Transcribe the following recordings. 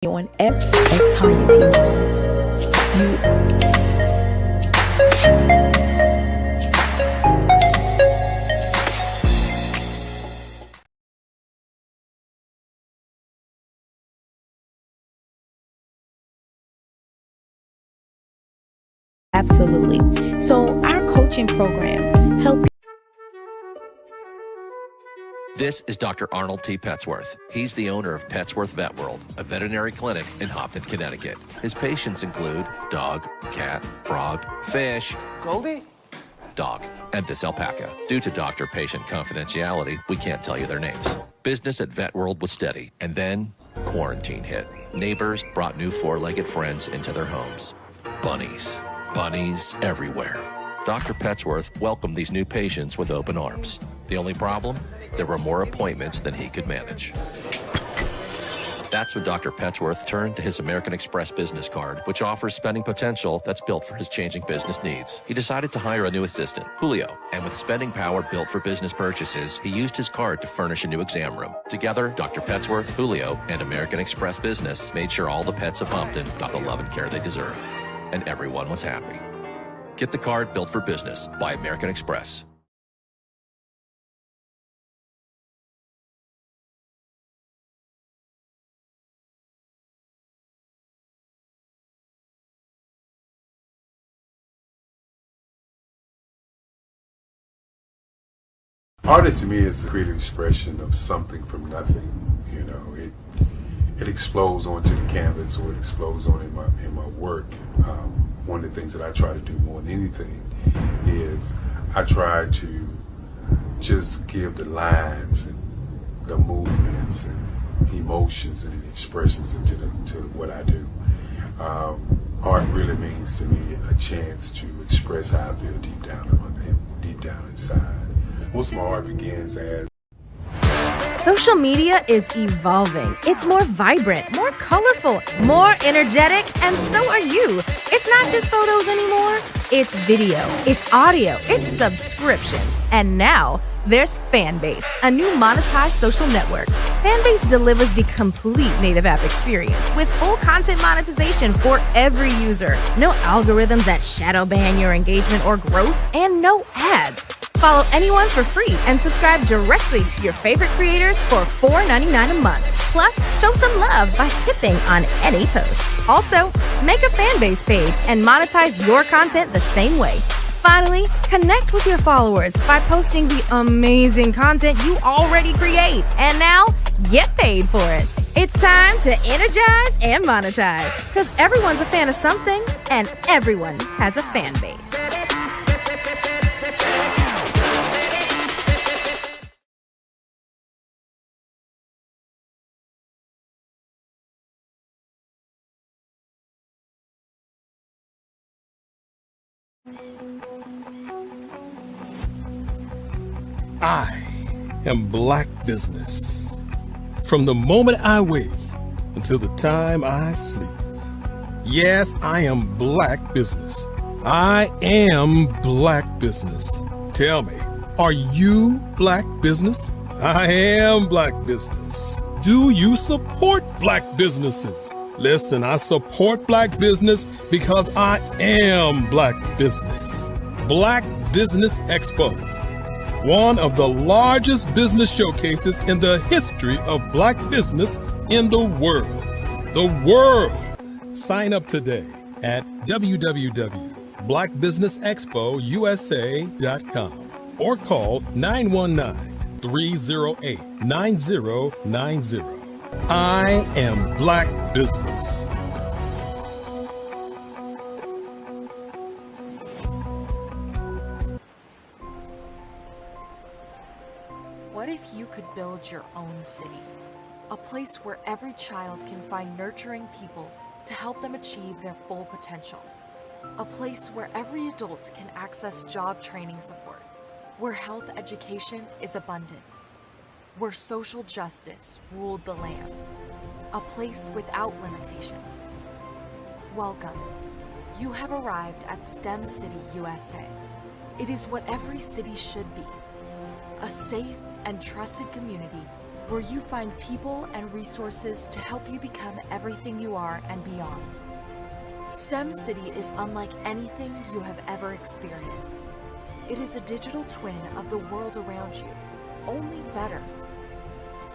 on as Tanya T. Rose. Absolutely. So our coaching program helps. This is Dr. Arnold T. Petsworth. He's the owner of Petsworth Vet World, a veterinary clinic in Hopton, Connecticut. His patients include dog, cat, frog, fish, Goldie, dog, and this alpaca. Due to doctor-patient confidentiality, we can't tell you their names. Business at Vet World was steady, and then quarantine hit. Neighbors brought new four-legged friends into their homes. Bunnies. Bunnies everywhere. Dr. Petsworth welcomed these new patients with open arms. The only problem? There were more appointments than he could manage. That's when Dr. Petsworth turned to his American Express business card, which offers spending potential that's built for his changing business needs. He decided to hire a new assistant, Julio, and with spending power built for business purchases, he used his card to furnish a new exam room. Together, Dr. Petsworth, Julio, and American Express Business made sure all the pets of Hopton got the love and care they deserved. And everyone was happy. Get the card built for business by American Express. Artist to me is a creative expression of something from nothing. You know, it explodes onto the canvas, or it explodes on in my work. One of the things that I try to do more than anything is I try to just give the lines and the movements and emotions and expressions into what I do. Art really means to me a chance to express how I feel deep down inside. Most of my art begins as social media is evolving. It's more vibrant, more colorful, more energetic, and so are you. It's not just photos anymore. It's video, it's audio, it's subscriptions. And now there's Fanbase, a new monetized social network. Fanbase delivers the complete native app experience with full content monetization for every user. No algorithms that shadow ban your engagement or growth, and no ads. Follow anyone for free and subscribe directly to your favorite creators for $4.99 a month. Plus, show some love by tipping on any post. Also, make a Fanbase page and monetize your content the same way. Finally, connect with your followers by posting the amazing content you already create. And now, get paid for it. It's time to energize and monetize, because everyone's a fan of something and everyone has a fan base. I am Black Business. From the moment I wake until the time I sleep. Yes, I am Black Business. I am Black Business. Tell me, are you Black Business? I am Black Business. Do you support Black businesses? Listen, I support Black business because I am Black Business. Black Business Expo, one of the largest business showcases in the history of Black business in the world. The world! Sign up today at www.blackbusinessexpousa.com or call 919-308-9090. I am Black Business. What if you could build your own city? A place where every child can find nurturing people to help them achieve their full potential. A place where every adult can access job training support, where health education is abundant, where social justice ruled the land. A place without limitations. Welcome. You have arrived at STEM City USA. It is what every city should be. A safe and trusted community where you find people and resources to help you become everything you are and beyond. STEM City is unlike anything you have ever experienced. It is a digital twin of the world around you, only better.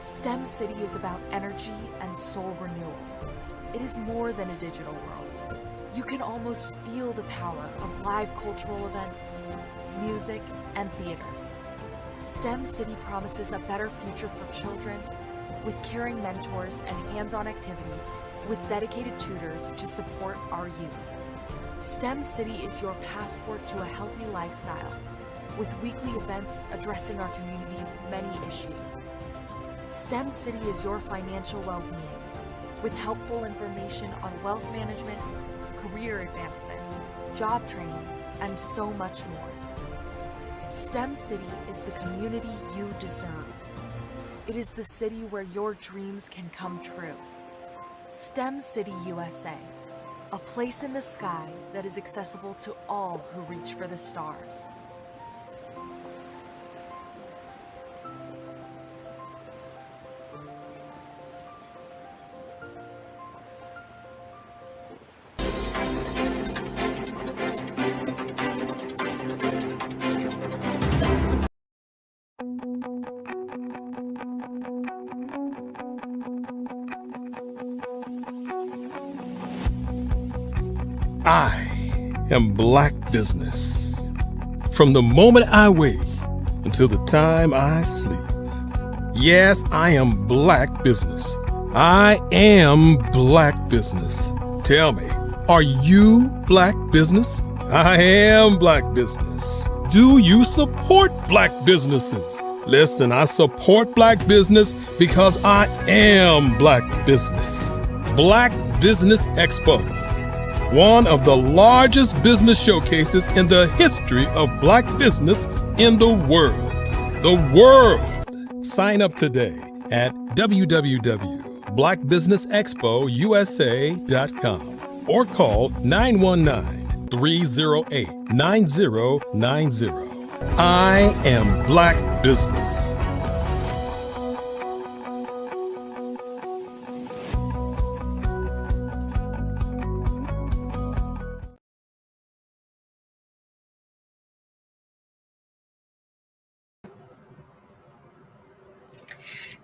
STEM City is about energy and soul renewal. It is more than a digital world. You can almost feel the power of live cultural events, music, and theater. STEM City promises a better future for children with caring mentors and hands-on activities with dedicated tutors to support our youth. STEM City is your passport to a healthy lifestyle with weekly events addressing our community's many issues. STEM City is your financial well-being with helpful information on wealth management, career advancement, job training, and so much more. STEM City is the community you deserve. It is the city where your dreams can come true. STEM City USA, a place in the sky that is accessible to all who reach for the stars. I am Black Business. From the moment I wake until the time I sleep. Yes, I am Black Business. I am Black Business. Tell me, are you Black Business? I am Black Business. Do you support Black businesses? Listen, I support Black business because I am Black Business. Black Business Expo, one of the largest business showcases in the history of Black business in the world. The world! Sign up today at www.blackbusinessexpousa.com or call 919-308-9090. I am Black Business.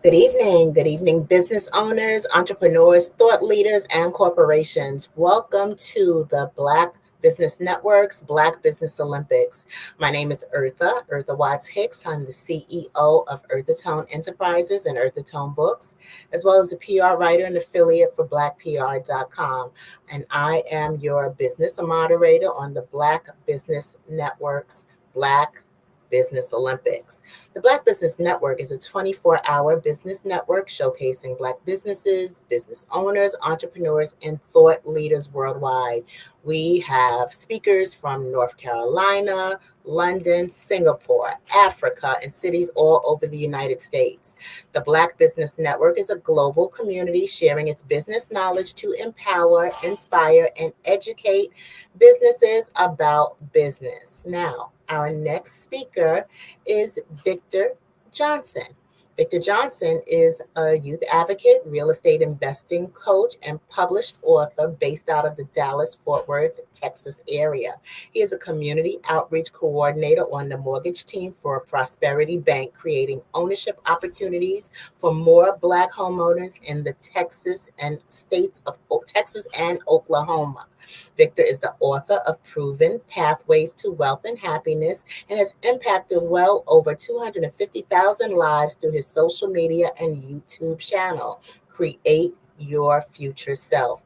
Good evening, business owners, entrepreneurs, thought leaders, and corporations. Welcome to the Black Business Network's Black Business Olympics. My name is Eartha Watts Hicks. I'm the CEO of Earthatone Enterprises and Earthatone Books, as well as a PR writer and affiliate for blackpr.com. And I am your business moderator on the Black Business Network's Black Business Olympics. The Black Business Network is a 24-hour business network showcasing Black businesses, business owners, entrepreneurs, and thought leaders worldwide. We have speakers from North Carolina, London, Singapore, Africa, and cities all over the United States. The Black Business Network is a global community sharing its business knowledge to empower, inspire, and educate businesses about business. Now, our next speaker is Victor Johnson. Victor Johnson is a youth advocate, real estate investing coach, and published author based out of the Dallas-Fort Worth, Texas area. He is a community outreach coordinator on the mortgage team for Prosperity Bank, creating ownership opportunities for more Black homeowners in the Texas and states of Texas and Oklahoma. Victor is the author of Proven Pathways to Wealth and Happiness and has impacted well over 250,000 lives through his social media and YouTube channel, Create Your Future Self.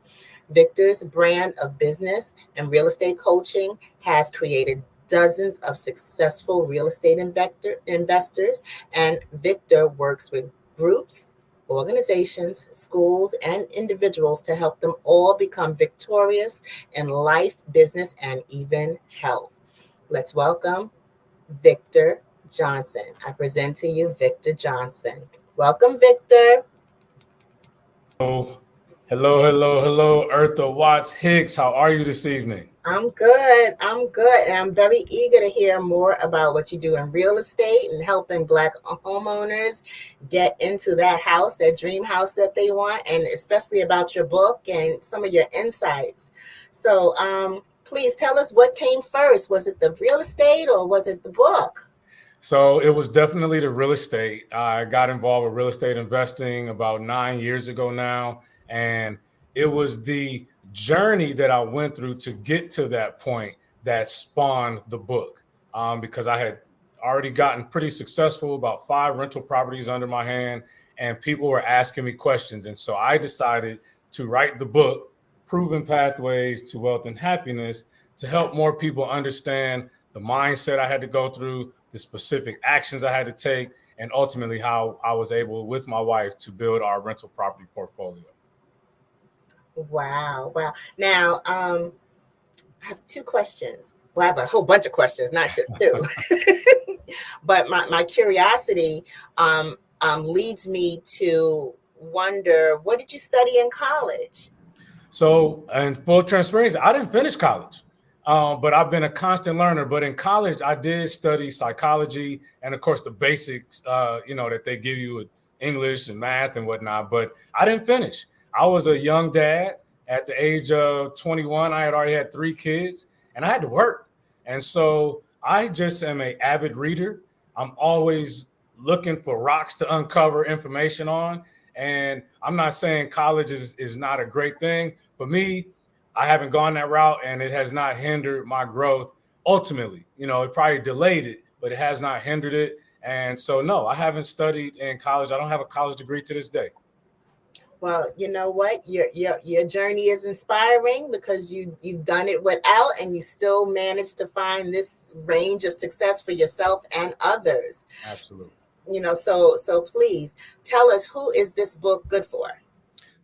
Victor's brand of business and real estate coaching has created dozens of successful real estate investors, and Victor works with groups, organizations, schools, and individuals to help them all become victorious in life, business, and even health. Let's welcome Victor Johnson. I present to you Victor Johnson. Welcome, Victor. Oh, Hello, hello, hello, Eartha Watts Hicks. How are you this evening? I'm good. I'm good. And I'm very eager to hear more about what you do in real estate and helping Black homeowners get into that house, that dream house that they want, and especially about your book and some of your insights. So please tell us what came first. Was it the real estate or was it the book? So it was definitely the real estate. I got involved with real estate investing about 9 years ago now. And it was the journey that I went through to get to that point that spawned the book. Because I had already gotten pretty successful, about 5 rental properties under my hand, and people were asking me questions. And so I decided to write the book, Proven Pathways to Wealth and Happiness, to help more people understand the mindset I had to go through, the specific actions I had to take, and ultimately how I was able, with my wife, to build our rental property portfolio. Wow. Wow. Now, I have two questions. Well, I have a whole bunch of questions, not just two. But my curiosity leads me to wonder, what did you study in college? So, and full transparency, I didn't finish college, but I've been a constant learner. But in college, I did study psychology and, of course, the basics, that they give you with English and math and whatnot. But I didn't finish. I was a young dad at the age of 21. I had already had 3 kids, and I had to work. And so I just am an avid reader. I'm always looking for rocks to uncover information on. And I'm not saying college is not a great thing. For me, I haven't gone that route, and it has not hindered my growth. Ultimately, it probably delayed it, but it has not hindered it. And so, no, I haven't studied in college. I don't have a college degree to this day. Well, you know what? Your journey is inspiring because you've done it without, and you still managed to find this range of success for yourself and others. Absolutely. So please tell us, who is this book good for?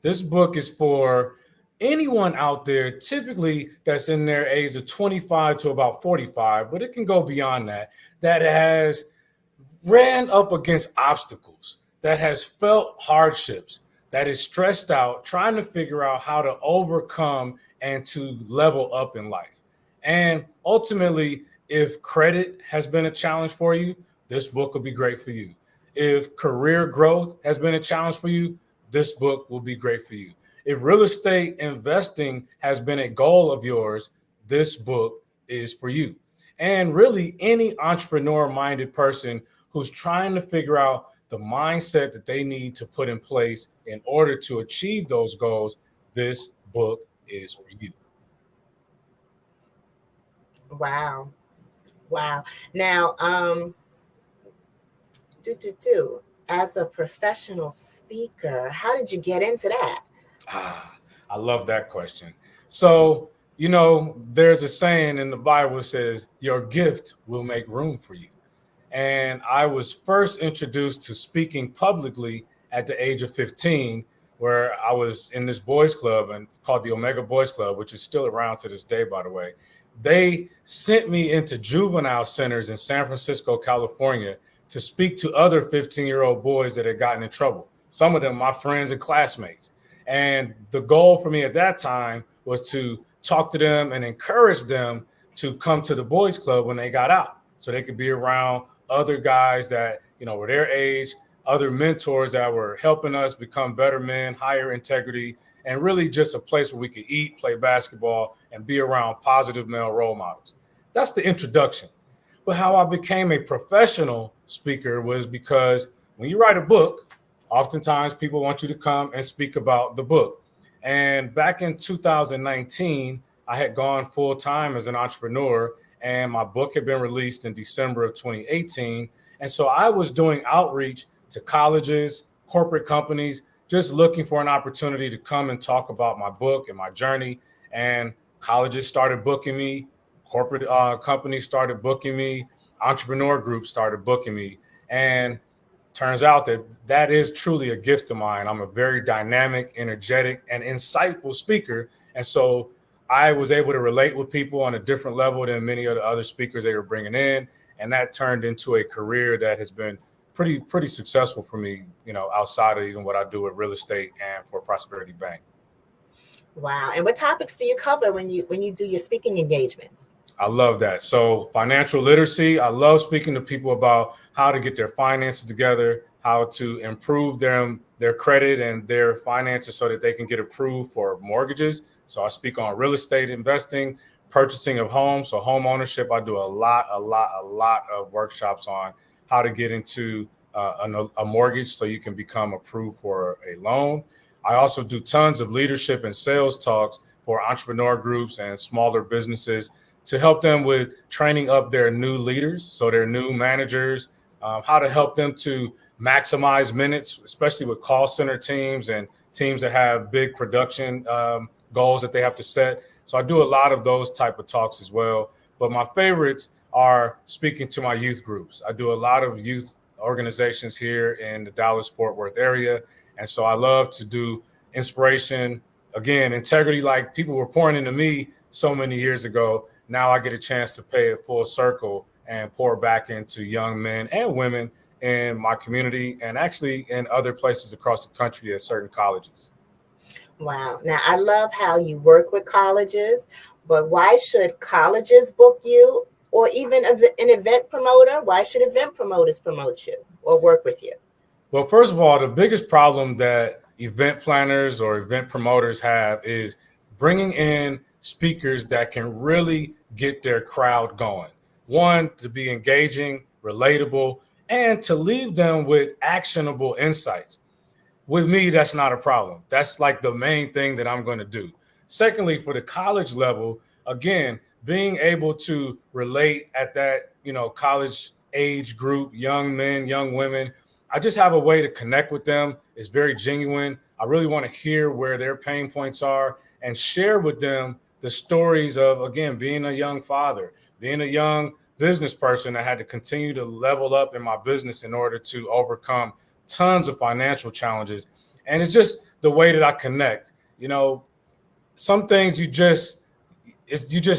This book is for anyone out there, typically that's in their age of 25 to about 45, but it can go beyond that has ran up against obstacles, that has felt hardships, that is stressed out, trying to figure out how to overcome and to level up in life. And ultimately, if credit has been a challenge for you, this book will be great for you. If career growth has been a challenge for you, this book will be great for you. If real estate investing has been a goal of yours, this book is for you. And really, any entrepreneur minded person who's trying to figure out the mindset that they need to put in place in order to achieve those goals, this book is for you. Wow. Wow. Now, as a professional speaker, how did you get into that? I love that question. So, there's a saying in the Bible that says, your gift will make room for you. And I was first introduced to speaking publicly at the age of 15, where I was in this boys club and called the Omega Boys Club, which is still around to this day, by the way. They sent me into juvenile centers in San Francisco, California, to speak to other 15-year-old boys that had gotten in trouble. Some of them, my friends and classmates. And the goal for me at that time was to talk to them and encourage them to come to the boys club when they got out, so they could be around other guys that, were their age, other mentors that were helping us become better men, higher integrity, and really just a place where we could eat, play basketball, and be around positive male role models. That's the introduction. But how I became a professional speaker was because when you write a book, oftentimes people want you to come and speak about the book. And back in 2019, I had gone full time as an entrepreneur, and my book had been released in December of 2018. And so I was doing outreach to colleges, corporate companies, just looking for an opportunity to come and talk about my book and my journey. And colleges started booking me, corporate companies started booking me, entrepreneur groups started booking me. And turns out that is truly a gift of mine. I'm a very dynamic, energetic, and insightful speaker. And so I was able to relate with people on a different level than many of the other speakers they were bringing in. And that turned into a career that has been pretty successful for me, outside of even what I do with real estate and for Prosperity Bank. Wow. And what topics do you cover when you do your speaking engagements? I love that. So financial literacy, I love speaking to people about how to get their finances together, how to improve their credit and their finances so that they can get approved for mortgages. So I speak on real estate investing, purchasing of homes, so home ownership. I do a lot of workshops on how to get into a mortgage so you can become approved for a loan. I also do tons of leadership and sales talks for entrepreneur groups and smaller businesses to help them with training up their new leaders, so their new managers, how to help them to maximize minutes, especially with call center teams and teams that have big production goals that they have to set. So I do a lot of those type of talks as well. But my favorites are speaking to my youth groups. I do a lot of youth organizations here in the Dallas-Fort Worth area. And so I love to do inspiration, again, integrity, like people were pouring into me so many years ago. Now I get a chance to pay it full circle and pour back into young men and women in my community and actually in other places across the country at certain colleges. Wow. Now, I love how you work with colleges, but why should colleges book you or even an event promoter? Why should event promoters promote you or work with you? Well, first of all, the biggest problem that event planners or event promoters have is bringing in speakers that can really get their crowd going. One, to be engaging, relatable, and to leave them with actionable insights. With me, that's not a problem. That's like the main thing that I'm going to do. Secondly, for the college level, again, being able to relate at that, college age group, young men, young women, I just have a way to connect with them. It's very genuine. I really want to hear where their pain points are and share with them the stories of, again, being a young father, being a young business person that had to continue to level up in my business in order to overcome tons of financial challenges. And it's just the way that I connect. Some things you just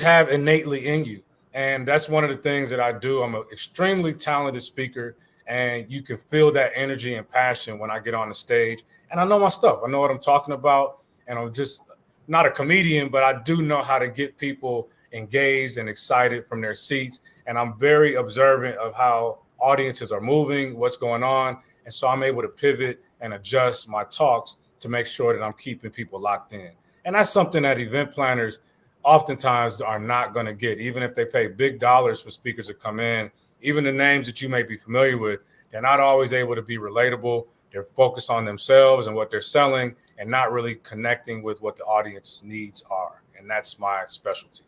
have innately in you. And that's one of the things that I do. I'm an extremely talented speaker, and you can feel that energy and passion when I get on the stage. And I know my stuff. I know what I'm talking about. And I'm just not a comedian, but I do know how to get people engaged and excited from their seats. And I'm very observant of how audiences are moving, what's going on. And so I'm able to pivot and adjust my talks to make sure that I'm keeping people locked in. And that's something that event planners oftentimes are not going to get, even if they pay big dollars for speakers to come in. Even the names that you may be familiar with, they're not always able to be relatable. They're focused on themselves and what they're selling and not really connecting with what the audience needs are. And that's my specialty.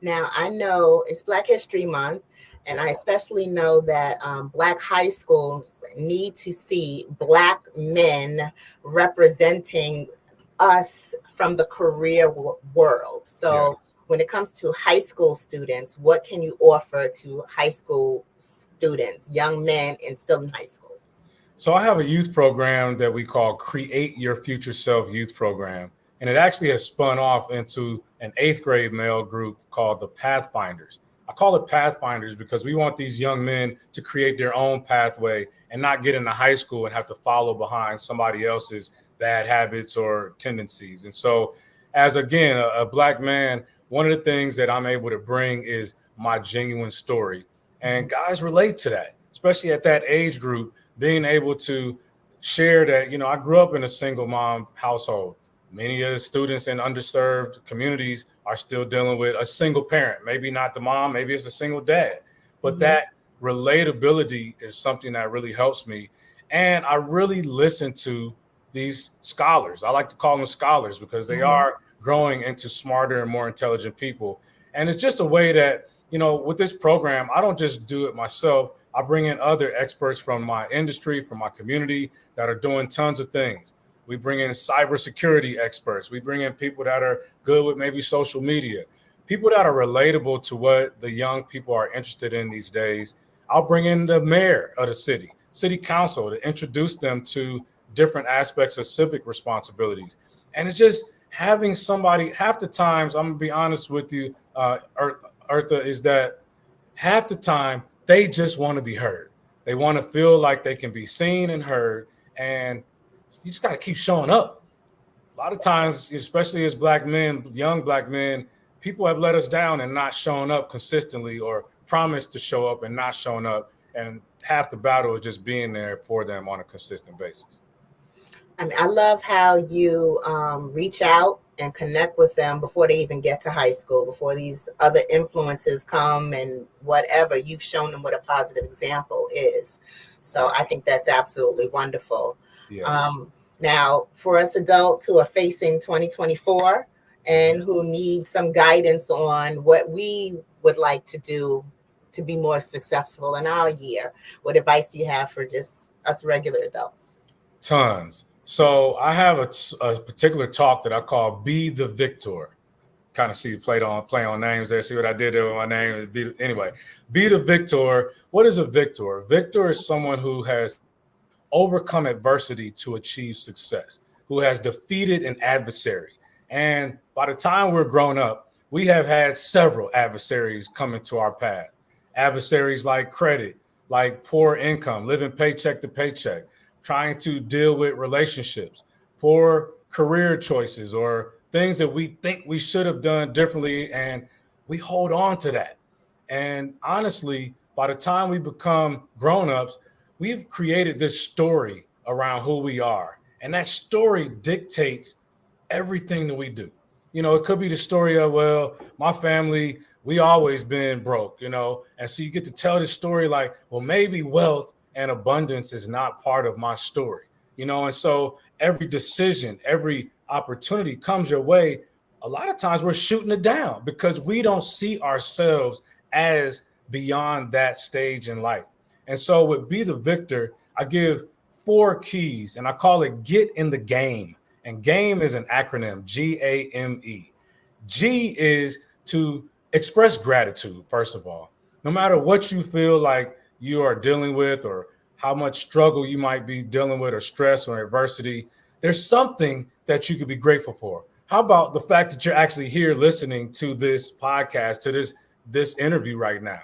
Now, I know it's Black History Month, and I especially know that Black high schools need to see Black men representing us from the career world. So when it comes to high school students, what can you offer to high school students, young men and still in high school? So I have a youth program that we call Create Your Future Self Youth Program. And it actually has spun off into an 8th grade male group called the Pathfinders. I call it Pathfinders because we want these young men to create their own pathway and not get into high school and have to follow behind somebody else's bad habits or tendencies. And so as, again, a Black man, one of the things that I'm able to bring is my genuine story. And guys relate to that, especially at that age group, being able to share that, I grew up in a single mom household. Many of the students in underserved communities are still dealing with a single parent, maybe not the mom, maybe it's a single dad. But that relatability is something that really helps me. And I really listen to these scholars. I like to call them scholars because they are growing into smarter and more intelligent people. And it's just a way that, with this program, I don't just do it myself. I bring in other experts from my industry, from my community that are doing tons of things. We bring in cybersecurity experts. We bring in people that are good with maybe social media, people that are relatable to what the young people are interested in these days. I'll bring in the mayor of the city council to introduce them to different aspects of civic responsibilities. And it's just having somebody, half the times, I'm gonna be honest with you, Eartha, is that half the time they just want to be heard. They want to feel like they can be seen and heard. And you just got to keep showing up. lot of times, especially as Black men, young Black men, people have let us down and not shown up consistently, or promised to show up and not showing up. And half the battle is just being there for them on a consistent basis. I mean, I love how you reach out and connect with them before they even get to high school, before these other influences come and whatever. You've shown them what a positive example is. So Yes. I think that's absolutely wonderful. Yes. Now, for us adults who are facing 2024 and who need some guidance on what we would like to do to be more successful in our year, what advice do you have for just us regular adults? Tons. So I have a particular talk that I call "Be the Victor." Kind of see play on names there. See what I did there with my name. Anyway, be the victor. What is a victor? A victor is someone who has overcome adversity to achieve success, who has defeated an adversary. And by the time we're grown up, we have had several adversaries come into our path. Adversaries like credit, like poor income, living paycheck to paycheck, trying to deal with relationships, poor career choices, or things that we think we should have done differently. And we hold on to that. And honestly, by the time we become grown-ups, we've created this story around who we are. And that story dictates everything that we do. You know, it could be the story of, well, my family, we always been broke, you know. And so you get to tell this story like, well, maybe wealth and abundance is not part of my story, you know. And so every decision, every opportunity comes your way. A lot of times we're shooting it down because we don't see ourselves as beyond that stage in life. And so with Be the Victor, I give 4 keys and I call it Get in the Game. And game is an acronym, GAME. G is to express gratitude, first of all. No matter what you feel like you are dealing with, or how much struggle you might be dealing with, or stress or adversity, there's something that you could be grateful for. How about the fact that you're actually here listening to this podcast, to this interview right now?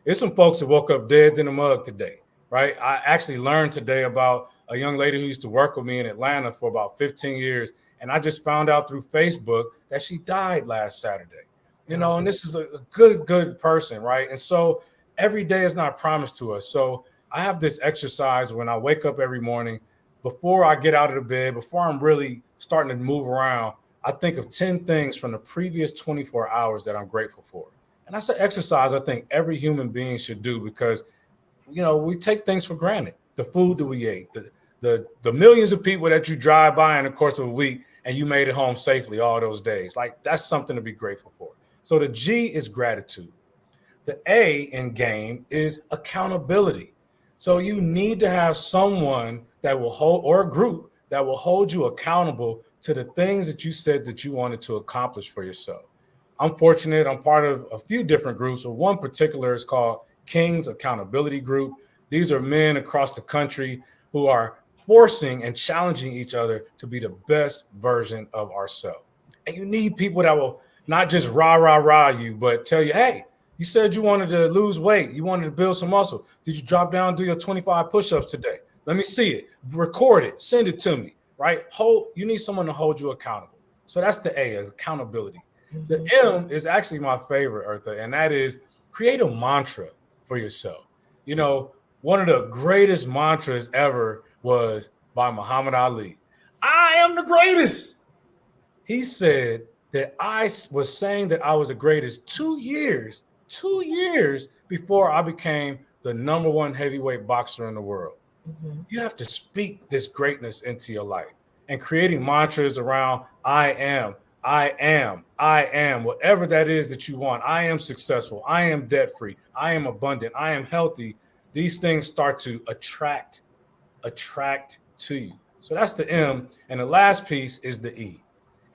There's some folks that woke up dead in the mug today, right? I actually learned today about a young lady who used to work with me in Atlanta for about 15 years. And I just found out through Facebook that she died last Saturday. You know, and this is a good person, right? And so every day is not promised to us. So I have this exercise when I wake up every morning, before I get out of the bed, before I'm really starting to move around, I think of 10 things from the previous 24 hours that I'm grateful for. And that's an exercise I think every human being should do, because, you know, we take things for granted. The food that we ate, the millions of people that you drive by in the course of a week and you made it home safely all those days. Like, that's something to be grateful for. So the G is gratitude. The A in game is accountability. So you need to have someone that will hold, or a group that will hold you accountable to the things that you said that you wanted to accomplish for yourself. I'm fortunate. I'm part of a few different groups, but one particular is called King's Accountability Group. These are men across the country who are forcing and challenging each other to be the best version of ourselves. And you need people that will not just rah you, but tell you, hey, you said you wanted to lose weight. You wanted to build some muscle. Did you drop down and do your 25 push-ups today? Let me see it. Record it. Send it to me, right? You need someone to hold you accountable. So that's the A, is accountability. Mm-hmm. The M is actually my favorite, Eartha, and that is create a mantra for yourself. You know, one of the greatest mantras ever was by Muhammad Ali. I am the greatest. He said that I was saying that I was the greatest 2 years before I became the #1 heavyweight boxer in the world. Mm-hmm. You have to speak this greatness into your life, and creating mantras around I am, whatever that is that you want. I am successful. I am debt-free. I am abundant. I am healthy. These things start to attract to you. So that's the M. And the last piece is the E.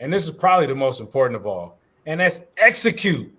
And this is probably the most important of all. And that's execute.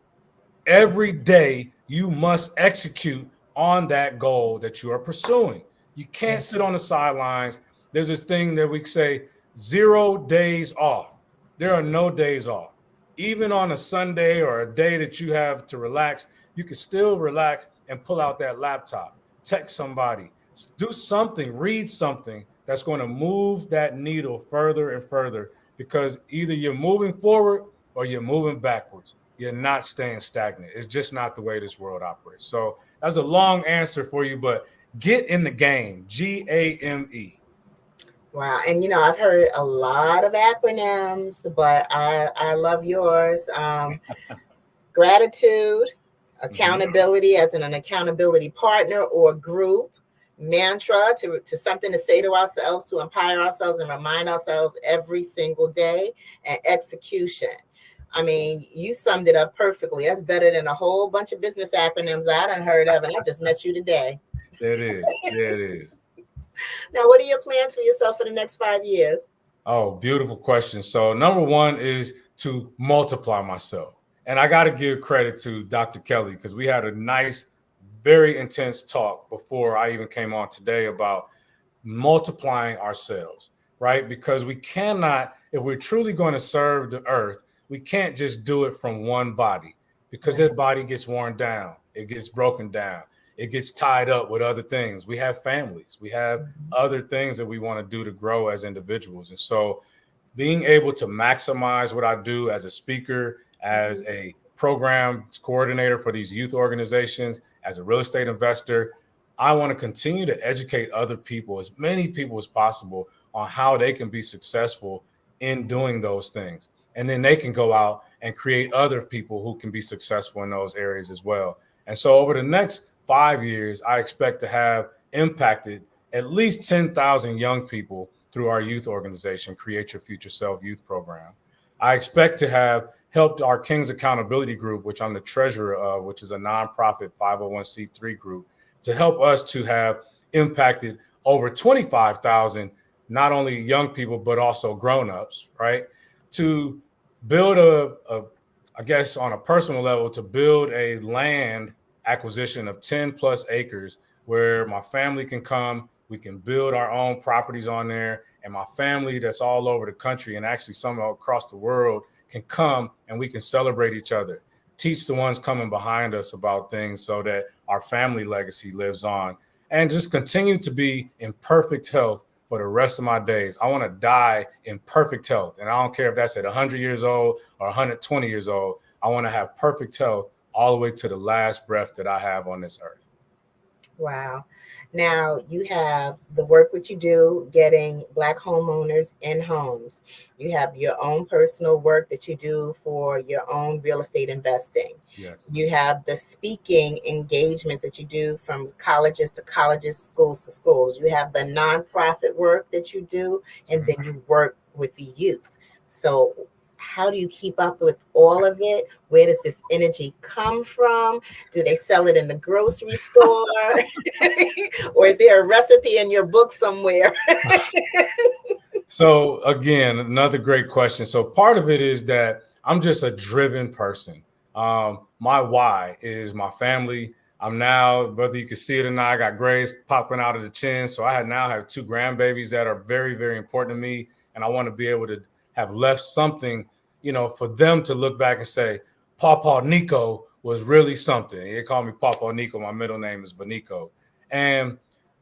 Every day you must execute on that goal that you are pursuing. You can't sit on the sidelines. There's this thing that we say, 0 days off. There are no days off. Even on a Sunday or a day that you have to relax, you can still relax and pull out that laptop, text somebody, do something, read something that's going to move that needle further and further, because either you're moving forward or you're moving backwards. You're not staying stagnant. It's just not the way this world operates. So that's a long answer for you, but get in the game. GAME. Wow. And, I've heard a lot of acronyms, but I love yours. Gratitude, accountability as in an accountability partner or group, mantra to something to say to ourselves, to empower ourselves and remind ourselves every single day, and execution. I mean, you summed it up perfectly. That's better than a whole bunch of business acronyms I done heard of, and I just met you today. It is. Yeah, it is. Now, what are your plans for yourself for the next 5 years? Oh, beautiful question. So number one is to multiply myself. And I got to give credit to Dr. Kelly because we had a nice, very intense talk before I even came on today about multiplying ourselves, right? Because we cannot, if we're truly going to serve the earth, we can't just do it from one body because that body gets worn down. It gets broken down. It gets tied up with other things. We have families. We have other things that we want to do to grow as individuals. And so being able to maximize what I do as a speaker, as a program coordinator for these youth organizations, as a real estate investor, I want to continue to educate other people, as many people as possible, on how they can be successful in doing those things. And then they can go out and create other people who can be successful in those areas as well. And so over the next 5 years, I expect to have impacted at least 10,000 young people through our youth organization, Create Your Future Self Youth Program. I expect to have helped our King's Accountability Group, which I'm the treasurer of, which is a nonprofit 501c3 group, to help us to have impacted over 25,000, not only young people, but also grownups, right? To build I guess on a personal level, to build a land acquisition of 10 plus acres where my family can come, we can build our own properties on there, and my family that's all over the country and actually some across the world can come and we can celebrate each other, teach the ones coming behind us about things so that our family legacy lives on, and just continue to be in perfect health for the rest of my days. I want to die in perfect health. And I don't care if that's at 100 years old or 120 years old. I want to have perfect health all the way to the last breath that I have on this earth. Wow. Now you have the work which you do getting Black homeowners in homes. You have your own personal work that you do for your own real estate investing. Yes. You have the speaking engagements that you do from colleges to colleges, schools to schools. You have the nonprofit work that you do, and then you work with the youth. So how do you keep up with all of it? Where does this energy come from? Do they sell it in the grocery store? Or is there a recipe in your book somewhere? So again, another great question. So part of it is that I'm just a driven person. My why is my family. I'm now, whether you can see it or not, I got grays popping out of the chin. So I now have 2 grandbabies that are very, very important to me. And I want to be able to have left something, for them to look back and say, Pawpaw Nico was really something. They call me Pawpaw Nico. My middle name is Bonico. And,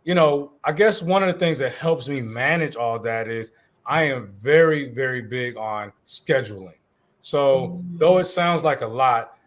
I guess one of the things that helps me manage all that is I am very, very big on scheduling. So though it sounds like a lot,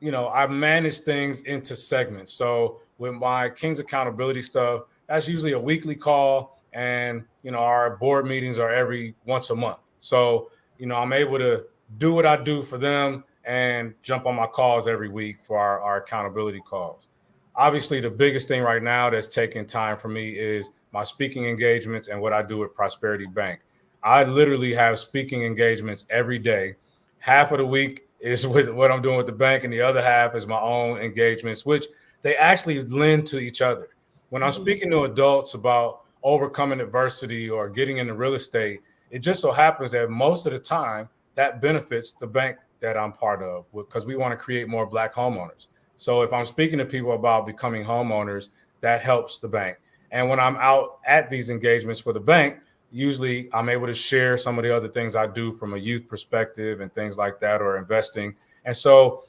I manage things into segments. So with my King's Accountability stuff, that's usually a weekly call. And, our board meetings are every once a month. So, I'm able to do what I do for them and jump on my calls every week for our accountability calls. Obviously, the biggest thing right now that's taking time for me is my speaking engagements and what I do with Prosperity Bank. I literally have speaking engagements every day. Half of the week is with what I'm doing with the bank, and the other half is my own engagements, which they actually lend to each other. When I'm speaking to adults about overcoming adversity or getting into real estate, it just so happens that most of the time that benefits the bank that I'm part of, because we want to create more Black homeowners. So if I'm speaking to people about becoming homeowners, that helps the bank. And when I'm out at these engagements for the bank, usually I'm able to share some of the other things I do from a youth perspective and things like that, or investing. And so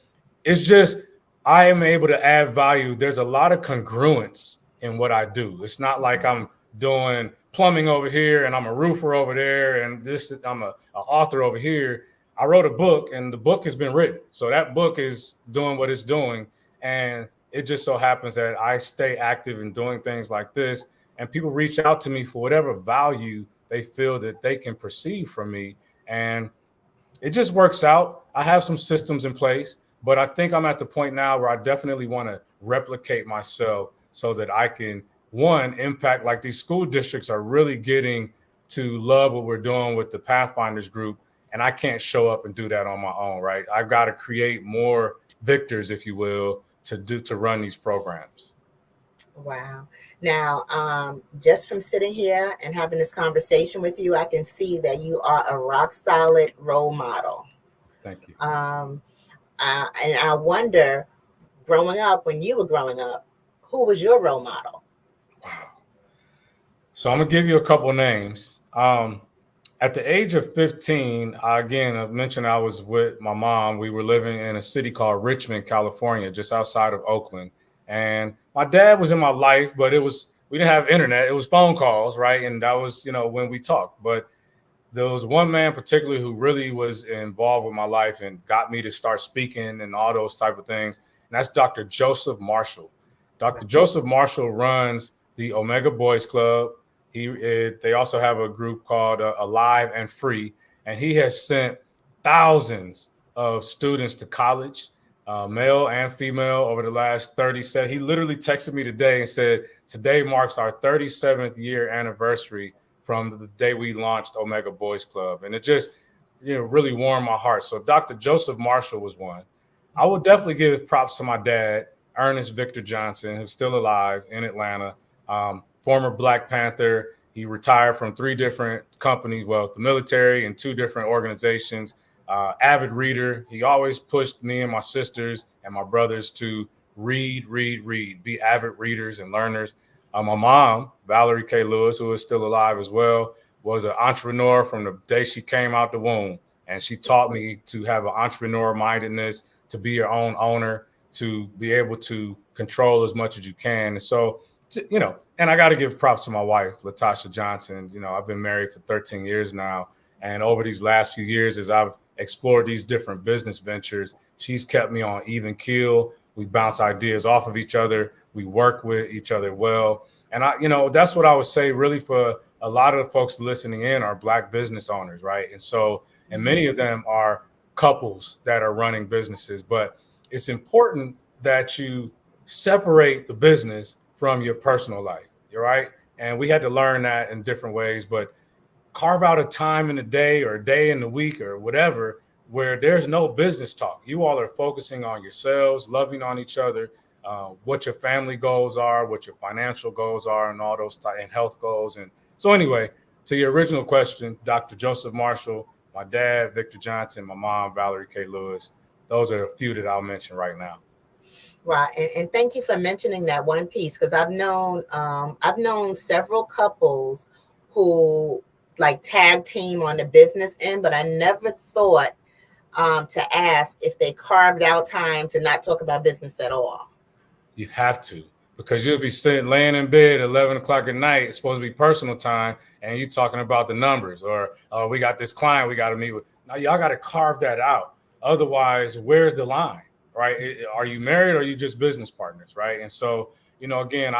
it's just, I am able to add value. There's a lot of congruence in what I do. It's not like I'm doing plumbing over here, and I'm a roofer over there, and I'm a author over here. I wrote a book, and the book has been written. So that book is doing what it's doing. And it just so happens that I stay active in doing things like this, and people reach out to me for whatever value they feel that they can perceive from me. And it just works out. I have some systems in place, but I think I'm at the point now where I definitely want to replicate myself so that I can, one, impact, like these school districts are really getting to love what we're doing with the Pathfinders group. And I can't show up and do that on my own, right? I've got to create more victors, if you will, to run these programs. Wow. Now, just from sitting here and having this conversation with you, I can see that you are a rock solid role model. Thank you. And I wonder, growing up, when you were growing up, who was your role model? Wow. So I'm going to give you a couple names. At the age of 15, I mentioned I was with my mom. We were living in a city called Richmond, California, just outside of Oakland. And my dad was in my life, but we didn't have internet. It was phone calls, right? And that was, when we talked. But there was one man particularly who really was involved with my life and got me to start speaking and all those type of things. And that's Dr. Joseph Marshall. Dr. Joseph Marshall runs the Omega Boys Club. They also have a group called Alive and Free, and he has sent thousands of students to college, male and female, over the last 30 years. He literally texted me today and said, today marks our 37th year anniversary from the day we launched Omega Boys Club. And it just, really warmed my heart. So Dr. Joseph Marshall was one. I would definitely give props to my dad, Ernest Victor Johnson, who's still alive in Atlanta. Former Black Panther. He retired from 3 different companies, the military and 2 different organizations. Avid reader. He always pushed me and my sisters and my brothers to read, be avid readers and learners. My mom, Valerie K. Lewis, who is still alive as well, was an entrepreneur from the day she came out the womb. And she taught me to have an entrepreneur mindedness, to be your own owner, to be able to control as much as you can. And so, and I got to give props to my wife, Latasha Johnson. I've been married for 13 years now. And over these last few years, as I've explored these different business ventures, she's kept me on even keel. We bounce ideas off of each other. We work with each other well. And that's what I would say really for a lot of the folks listening in are Black business owners, right? And many of them are couples that are running businesses, but it's important that you separate the business from your personal life, right? And we had to learn that in different ways, but carve out a time in the day or a day in the week or whatever where there's no business talk. You all are focusing on yourselves, loving on each other, what your family goals are, what your financial goals are, and all those and health goals. And so anyway, to your original question, Dr. Joseph Marshall, my dad, Victor Johnson, my mom, Valerie K. Lewis, those are a few that I'll mention right now. Right, and thank you for mentioning that one piece, because I've known several couples who like tag team on the business end, but I never thought to ask if they carved out time to not talk about business at all. You have to, because you'll be laying in bed at 11 o'clock at night. It's supposed to be personal time, and you're talking about the numbers, or we got this client we got to meet with. Now, y'all got to carve that out. Otherwise, where's the line, right? Are you married or are you just business partners, right? And so, again,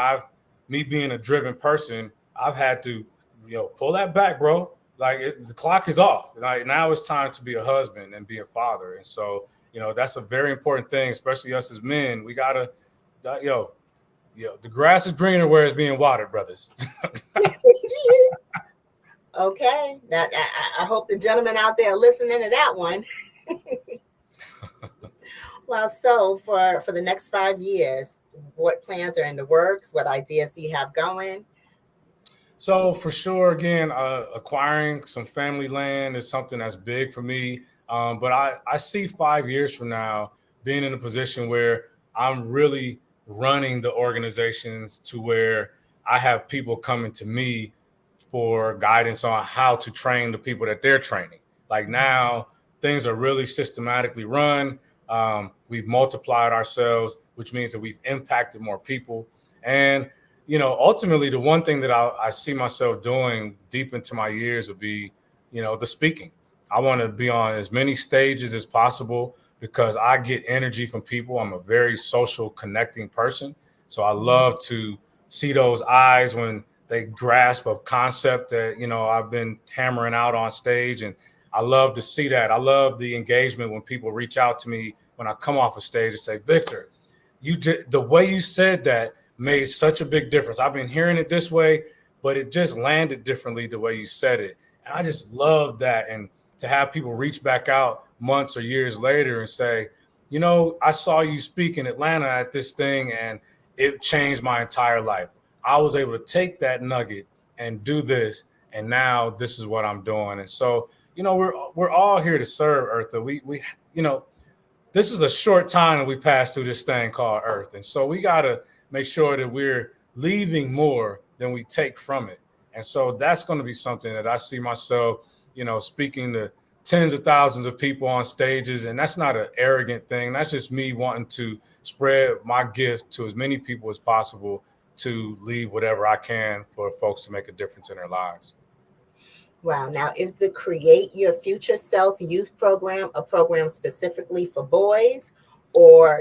me being a driven person, I've had to, pull that back, bro. Like the clock is off. Like now it's time to be a husband and be a father. And so, that's a very important thing, especially us as men. We gotta, the grass is greener where it's being watered, brothers. Okay. Now, I hope the gentlemen out there are listening to that one. Well, so for the next 5 years, what plans are in the works? What ideas do you have going? So for sure, again, acquiring some family land is something that's big for me. But I see 5 years from now being in a position where I'm really running the organizations to where I have people coming to me for guidance on how to train the people that they're training. Like now, things are really systematically run. We've multiplied ourselves, which means that we've impacted more people. And ultimately the one thing that I see myself doing deep into my years would be, the speaking. I want to be on as many stages as possible because I get energy from people. I'm a very social connecting person. So I love to see those eyes when they grasp a concept that, I've been hammering out on stage. And I love to see that. I love the engagement when people reach out to me when I come off a stage and say, Victor, you did the way you said that made such a big difference. I've been hearing it this way, but it just landed differently the way you said it. And I just love that. And to have people reach back out months or years later and say, I saw you speak in Atlanta at this thing and it changed my entire life. I was able to take that nugget and do this. And now this is what I'm doing. And so, we're all here to serve, Eartha. This is a short time that we pass through this thing called Earth. And so we got to make sure that we're leaving more than we take from it. And so that's going to be something that I see myself, speaking to tens of thousands of people on stages. And that's not an arrogant thing. That's just me wanting to spread my gift to as many people as possible to leave whatever I can for folks to make a difference in their lives. Wow. Now, is the Create Your Future Self youth program a program specifically for boys or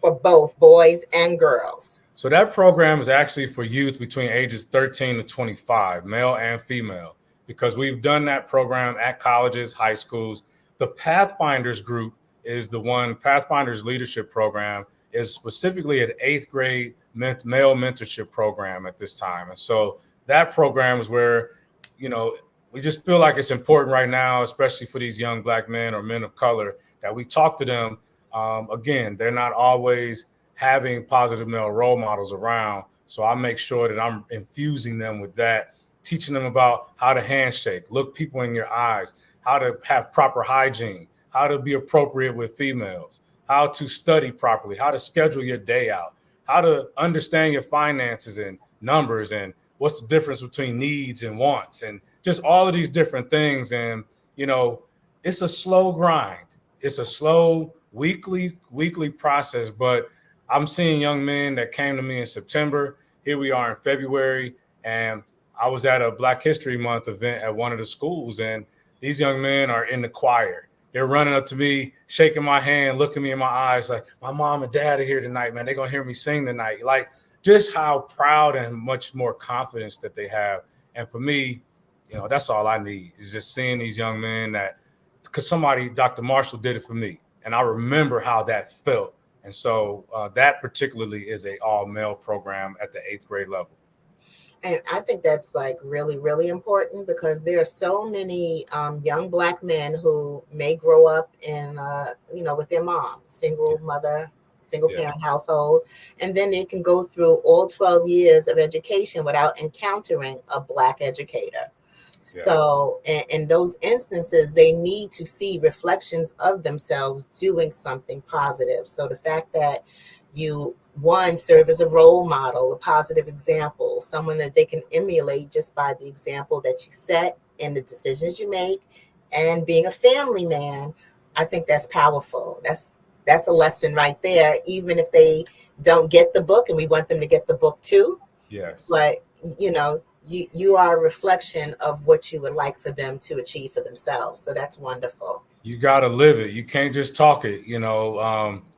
for both boys and girls? So that program is actually for youth between ages 13 to 25, male and female, because we've done that program at colleges, high schools. The Pathfinders group is the one, Pathfinders Leadership Program is specifically an 8th grade male mentorship program at this time. And so that program is where, we just feel like it's important right now, especially for these young Black men or men of color, that we talk to them. Again, they're not always having positive male role models around. So I make sure that I'm infusing them with that, teaching them about how to handshake, look people in your eyes, how to have proper hygiene, how to be appropriate with females, how to study properly, how to schedule your day out, how to understand your finances and numbers and what's the difference between needs and wants and just all of these different things. And, it's a slow grind. It's a slow weekly process, but I'm seeing young men that came to me in September. Here we are in February, and I was at a Black History Month event at one of the schools, and these young men are in the choir. They're running up to me, shaking my hand, looking me in my eyes like, my mom and dad are here tonight, man. They're going to hear me sing tonight. Like, just how proud and much more confidence that they have. And for me, that's all I need is just seeing these young men that, because Dr. Marshall did it for me. And I remember how that felt. And so that particularly is a all male program at the 8th grade level. And I think that's like really, really important because there are so many young Black men who may grow up in, with their mom, single mother, single parent household. And then they can go through all 12 years of education without encountering a Black educator. Yeah. So in those instances, they need to see reflections of themselves doing something positive. So the fact that you, one, serve as a role model, a positive example, someone that they can emulate just by the example that you set and the decisions you make, and being a family man, I think that's powerful. That's a lesson right there, even if they don't get the book, and we want them to get the book too. Yes. But, you are a reflection of what you would like for them to achieve for themselves. So that's wonderful. You got to live it. You can't just talk it.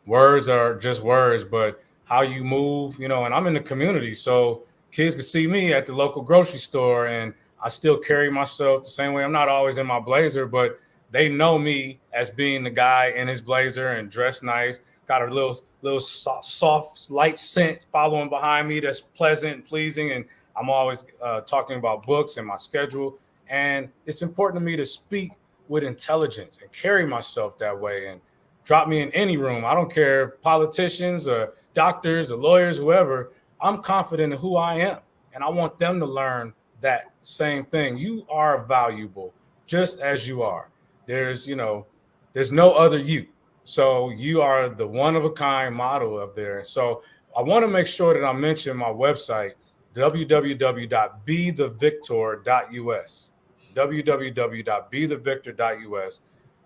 Words are just words, but how you move, and I'm in the community. So kids can see me at the local grocery store and I still carry myself the same way. I'm not always in my blazer, but they know me as being the guy in his blazer and dressed nice. Got a little soft, light scent following behind me that's pleasant and pleasing. And I'm always talking about books and my schedule. And it's important to me to speak with intelligence and carry myself that way. And drop me in any room. I don't care if politicians or doctors or lawyers, whoever, I'm confident in who I am. And I want them to learn that same thing. You are valuable just as you are. There's no other you. So you are the one of a kind model up there. So I want to make sure that I mention my website, www.bethevictor.us, www.bethevictor.us.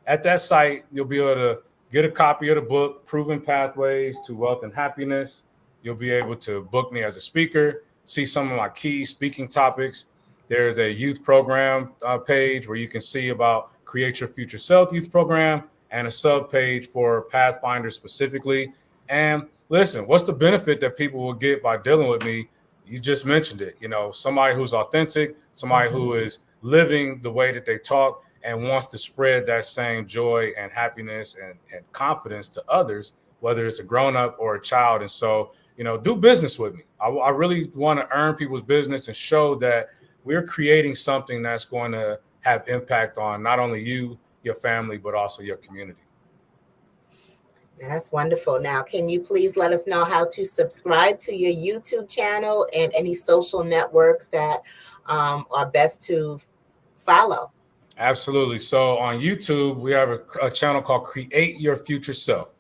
At that site, you'll be able to get a copy of the book, Proven Pathways to Wealth and Happiness. you'll be able to book me as a speaker, see some of my key speaking topics. There's a youth program page where you can see about Create Your Future Self youth program, and a sub page for Pathfinder specifically. And listen, what's the benefit that people will get by dealing with me? You just mentioned it. Somebody who's authentic, somebody who is living the way that they talk and wants to spread that same joy and happiness and confidence to others, whether it's a grown up or a child. And so, do business with me. I really want to earn people's business and show that we're creating something that's going to have impact on not only you, your family, but also your community. That's wonderful. Now, can you please let us know how to subscribe to your YouTube channel and any social networks that are best to follow? Absolutely. So on YouTube, we have a channel called Create Your Future Self.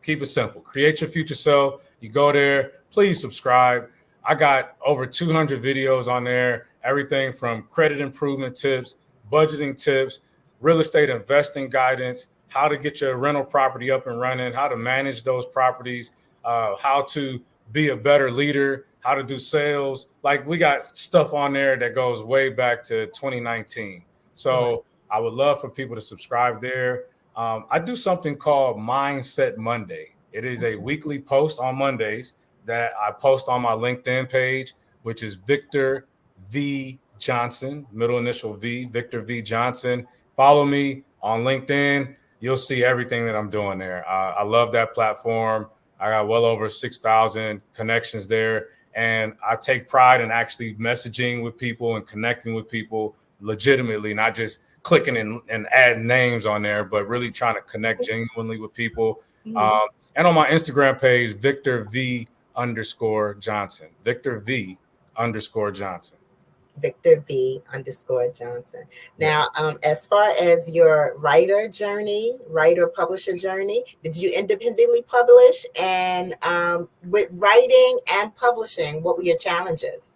Keep it simple. Create Your Future Self. You go there. Please subscribe. I got over 200 videos on there. Everything from credit improvement tips, budgeting tips, real estate investing guidance, how to get your rental property up and running, how to manage those properties, how to be a better leader, how to do sales. Like, we got stuff on there that goes way back to 2019. So I would love for people to subscribe there. I do something called Mindset Monday. It is a weekly post on Mondays that I post on my LinkedIn page, which is Victor V. Johnson, middle initial V, Victor V. Johnson. Follow me on LinkedIn. You'll see everything that I'm doing there. I love that platform. I got well over 6,000 connections there. And I take pride in actually messaging with people and connecting with people legitimately, not just clicking and adding names on there, but really trying to connect genuinely with people. And on my Instagram page, Victor V_Johnson, Victor V_Johnson. Victor V_Johnson. Now, as far as your writer-publisher journey, did you independently publish? And with writing and publishing, what were your challenges?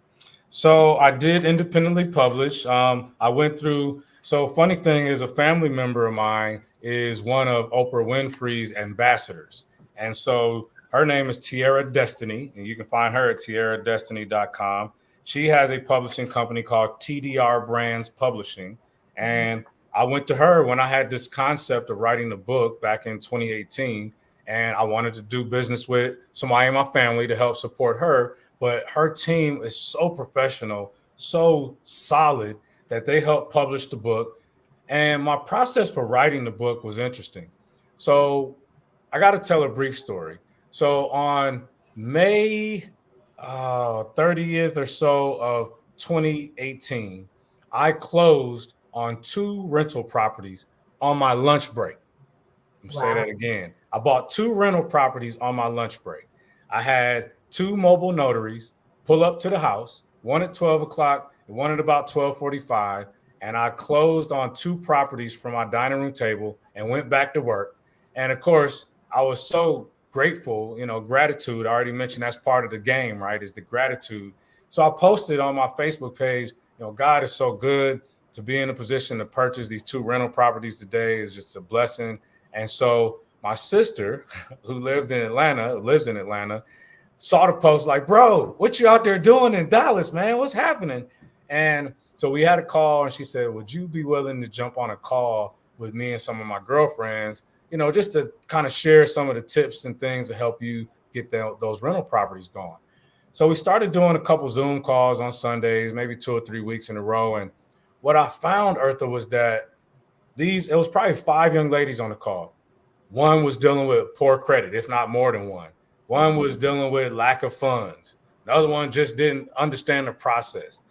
So I did independently publish. I went through, so funny thing is, a family member of mine is one of Oprah Winfrey's ambassadors. And so her name is Tierra Destiny, and you can find her at tierradestiny.com. She has a publishing company called TDR Brands Publishing. And I went to her when I had this concept of writing the book back in 2018. And I wanted to do business with somebody in my family to help support her. But her team is so professional, so solid, that they helped publish the book. And my process for writing the book was interesting. So I got to tell a brief story. So on May 30th or so of 2018, I closed on 2 rental properties on my lunch break. Say that again. I bought 2 rental properties on my lunch break. I had 2 mobile notaries pull up to the house, one at 12 o'clock and one at about 12:45. And I closed on 2 properties from my dining room table and went back to work. And of course, I was so grateful, gratitude. I already mentioned that's part of the game, right? Is the gratitude. So I posted on my Facebook page, God is so good. To be in a position to purchase these 2 rental properties today is just a blessing. And so my sister, who lives in Atlanta, saw the post like, bro, what you out there doing in Dallas, man? What's happening? And so we had a call, and she said, would you be willing to jump on a call with me and some of my girlfriends, just to kind of share some of the tips and things to help you get those rental properties going. So we started doing a couple Zoom calls on Sundays, maybe 2 or 3 weeks in a row. And what I found, Eartha, was that it was probably 5 young ladies on the call. One was dealing with poor credit, if not more than one. One was dealing with lack of funds. The other one just didn't understand the process.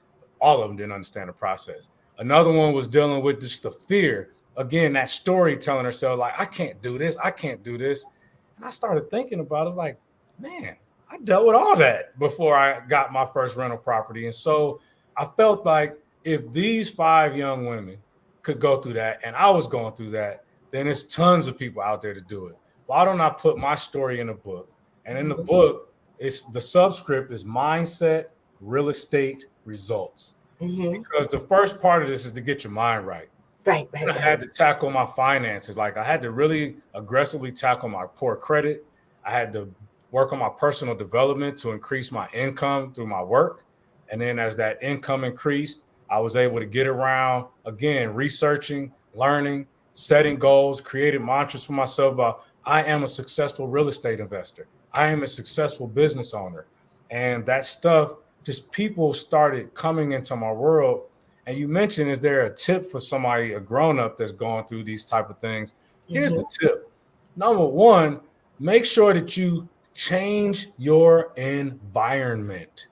All of them didn't understand the process. Another one was dealing with just the fear. Again, that story telling herself, like, I can't do this. And I started thinking about it. I was like, man, I dealt with all that before I got my first rental property. And so I felt like if these 5 young women could go through that, and I was going through that, then there's tons of people out there to do it. Why don't I put my story in a book? And in the book, the subscript is Mindset, Real Estate, Results. Because the first part of this is to get your mind right. Right. I had to tackle my finances. Like, I had to really aggressively tackle my poor credit. I had to work on my personal development to increase my income through my work. And then as that income increased, I was able to get around, again, researching, learning, setting goals, creating mantras for myself about I am a successful real estate investor. I am a successful business owner. And that stuff, just people started coming into my world. And you mentioned, is there a tip for somebody, a grown up that's going through these type of things? Here's the tip. Number one, make sure that you change your environment.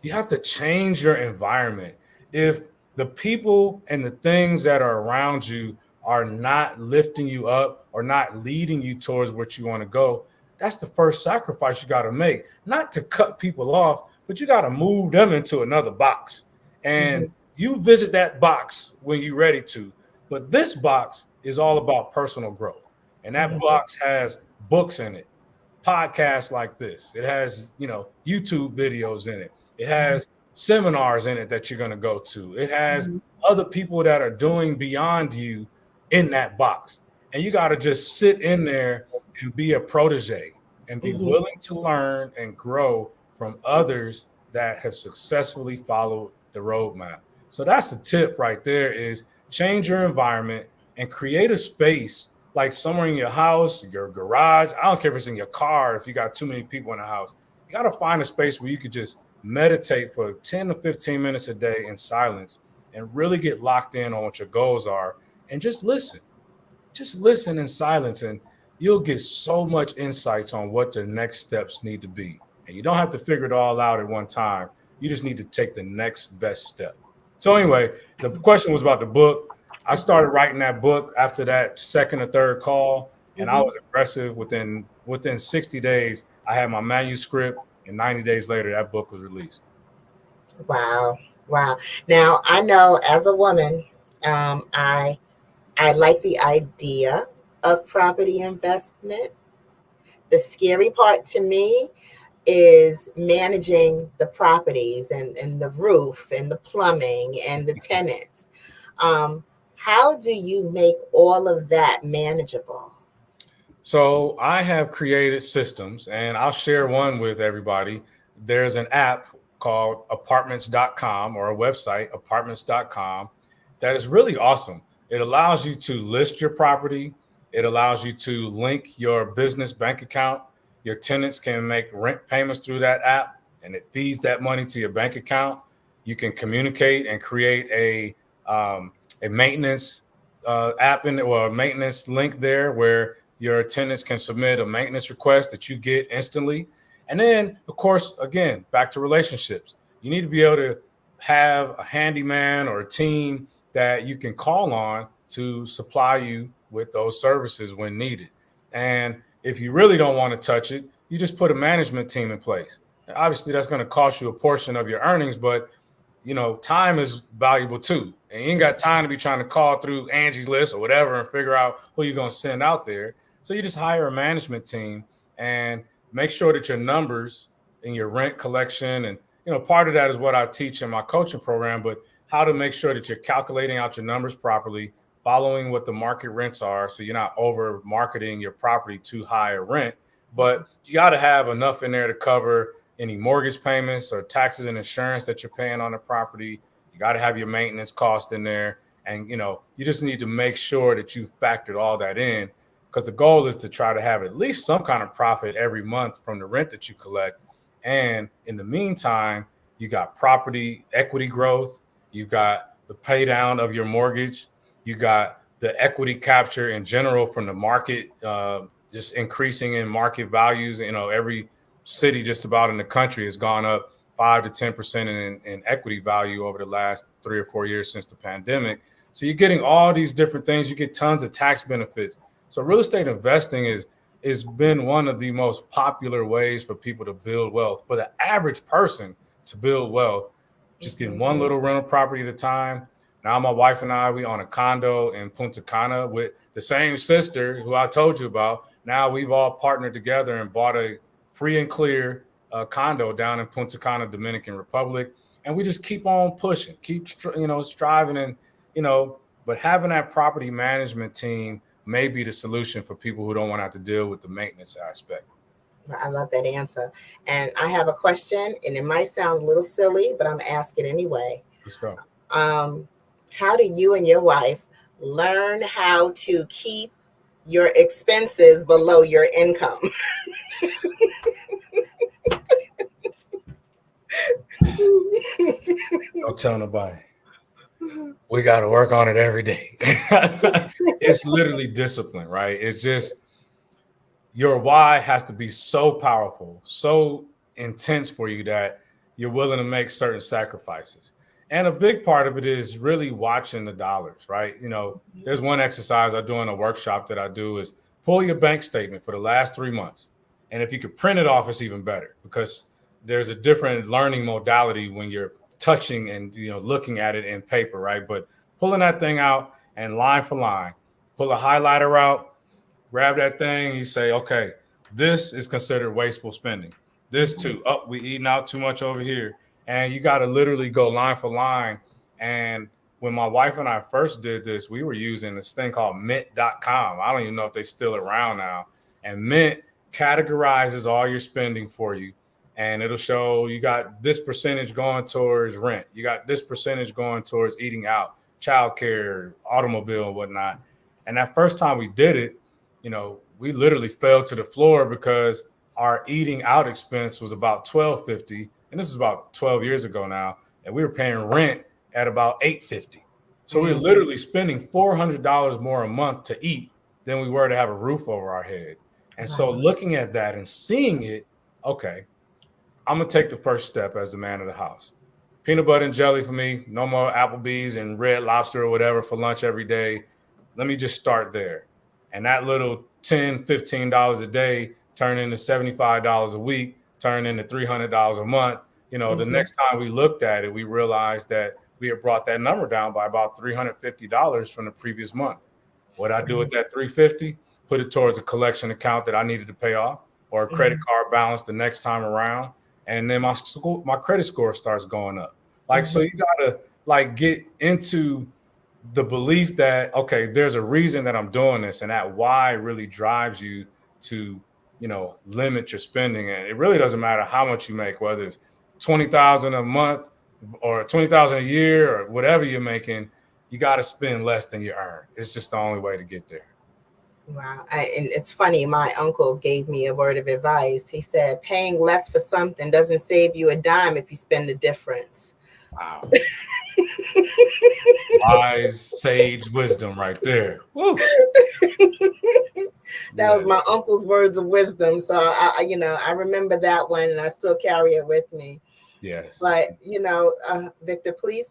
You have to change your environment. If the people and the things that are around you are not lifting you up or not leading you towards what you want to go, that's the first sacrifice you got to make. Not to cut people off, but you got to move them into another box. And you visit that box when you're ready to. But this box is all about personal growth. And that box has books in it, podcasts like this. It has, YouTube videos in it. It has seminars in it that you're going to go to. It has other people that are doing beyond you in that box. And you got to just sit in there and be a protege and be willing to learn and grow from others that have successfully followed the roadmap. So that's the tip right there, is change your environment and create a space like somewhere in your house, your garage. I don't care if it's in your car, if you got too many people in the house. You got to find a space where you could just meditate for 10 to 15 minutes a day in silence and really get locked in on what your goals are and just listen. Just listen in silence, and you'll get so much insights on what the next steps need to be. And you don't have to figure it all out at one time. You just need to take the next best step. So anyway, the question was about the book. I started writing that book after that second or third call, and I was aggressive. Within 60 days, I had my manuscript, and 90 days later, that book was released. Wow. Now, I know as a woman, I like the idea of property investment. The scary part to me is managing the properties and the roof and the plumbing and the tenants. How do you make all of that manageable? So I have created systems, and I'll share one with everybody. There's an app called apartments.com, or a website, apartments.com, that is really awesome. It allows you to list your property. It allows you to link your business bank account. Your tenants can make rent payments through that app, and it feeds that money to your bank account. You can communicate and create a maintenance app or a maintenance link there where your tenants can submit a maintenance request that you get instantly. And then, of course, again, back to relationships. You need to be able to have a handyman or a team that you can call on to supply you with those services when needed. And if you really don't want to touch it, you just put a management team in place. Now, obviously, that's going to cost you a portion of your earnings, but time is valuable too. And you ain't got time to be trying to call through Angie's List or whatever and figure out who you're going to send out there. So you just hire a management team and make sure that your numbers in your rent collection, and part of that is what I teach in my coaching program, but how to make sure that you're calculating out your numbers properly, following what the market rents are, so you're not over marketing your property too high a rent. But you got to have enough in there to cover any mortgage payments or taxes and insurance that you're paying on the property. You got to have your maintenance cost in there. And, you just need to make sure that you factored all that in, because the goal is to try to have at least some kind of profit every month from the rent that you collect. And in the meantime, you got property equity growth. You got the pay down of your mortgage. You got the equity capture in general from the market, just increasing in market values. Every city just about in the country has gone up 5 to 10% in equity value over the last 3 or 4 years since the pandemic. So you're getting all these different things. You get tons of tax benefits. So real estate investing is been one of the most popular ways for people to build wealth, for the average person to build wealth, just getting one little rental property at a time. Now my wife and I, we own a condo in Punta Cana with the same sister who I told you about. Now we've all partnered together and bought a free and clear condo down in Punta Cana, Dominican Republic. And we just keep on pushing, keep striving, and but having that property management team may be the solution for people who don't want to have to deal with the maintenance aspect. I love that answer. And I have a question, and it might sound a little silly, but I'm asking anyway. Let's go. How do you and your wife learn how to keep your expenses below your income? Don't tell nobody. We got to work on it every day. It's literally discipline, right? It's just your why has to be so powerful, so intense for you that you're willing to make certain sacrifices. And a big part of it is really watching the dollars, right? You know, there's one exercise I do in a workshop that I do is pull your bank statement for the last 3 months. And if you could print it off, it's even better because there's a different learning modality when you're touching and, you know, looking at it in paper, right? But pulling that thing out and line for line, pull a highlighter out, grab that thing, you say, okay, this is considered wasteful spending. This too, we eating out too much over here. And you got to literally go line for line. And when my wife and I first did this, we were using this thing called mint.com. I don't even know if they're still around now. And Mint categorizes all your spending for you. And it'll show you got this percentage going towards rent. You got this percentage going towards eating out, childcare, automobile, and whatnot. And that first time we did it, you know, we literally fell to the floor because our eating out expense was about $12.50, and this is about 12 years ago now, and we were paying rent at about $8.50. So we were literally spending $400 more a month to eat than we were to have a roof over our head. And so looking at that and seeing it, okay, I'm gonna take the first step as the man of the house. Peanut butter and jelly for me, no more Applebee's and Red Lobster or whatever for lunch every day. Let me just start there. And that little $10, $15 a day turn into $75 a week, turn into $300 a month. You know, the next time we looked at it, we realized that we had brought that number down by about $350 from the previous month. What I do with that $350, put it towards a collection account that I needed to pay off or a credit card balance the next time around. And then my credit score starts going up. Like, so you gotta like get into the belief that, okay, there's a reason that I'm doing this, and that why really drives you to, you know, limit your spending. And it really doesn't matter how much you make, whether it's 20,000 a month or 20,000 a year or whatever you're making, you got to spend less than you earn. It's just the only way to get there. Wow. And it's funny, my uncle gave me a word of advice. He said, paying less for something doesn't save you a dime if you spend the difference. Wow. Wise, sage wisdom right there. Woo. That was my uncle's words of wisdom. So I remember that one, and I still carry it with me. Yes. But, Victor, please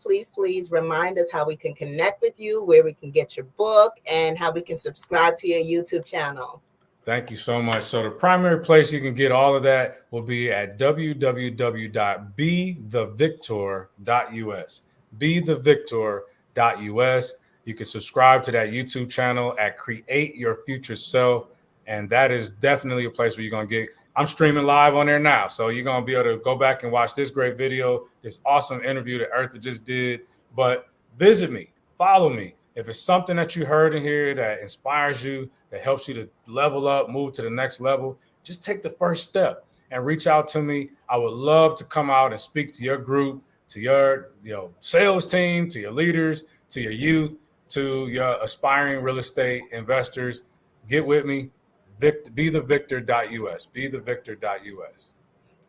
remind us how we can connect with you, where we can get your book, and how we can subscribe to your YouTube channel. Thank you so much. So the primary place you can get all of that will be at www.bethevictor.us. Bethevictor.us. You can subscribe to that YouTube channel at Create Your Future Self. And that is definitely a place where you're going to get, I'm streaming live on there now. So you're going to be able to go back and watch this great video, this awesome interview that Eartha just did. But visit me, follow me. If it's something that you heard in here that inspires you, that helps you to level up, move to the next level, just take the first step and reach out to me. I would love to come out and speak to your group, to your sales team, to your leaders, to your youth, to your aspiring real estate investors. Get with me. Bethevictor.us. Bethevictor.us.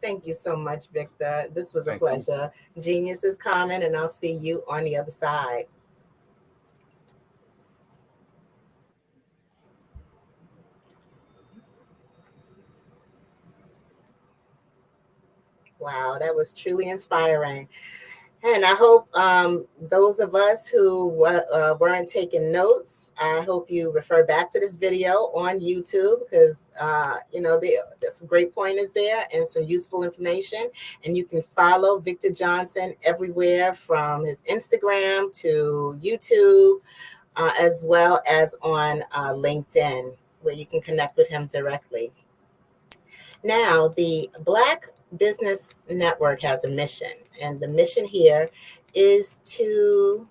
Thank you so much, Victor. This was a pleasure. Genius is coming, and I'll see you on the other side. Wow, that was truly inspiring. And I hope those of us who weren't taking notes, I hope you refer back to this video on YouTube because, there's some great pointers there and some useful information. And you can follow Victor Johnson everywhere from his Instagram to YouTube, as well as on LinkedIn, where you can connect with him directly. Now, the Black Business Network has a mission, and the mission here is to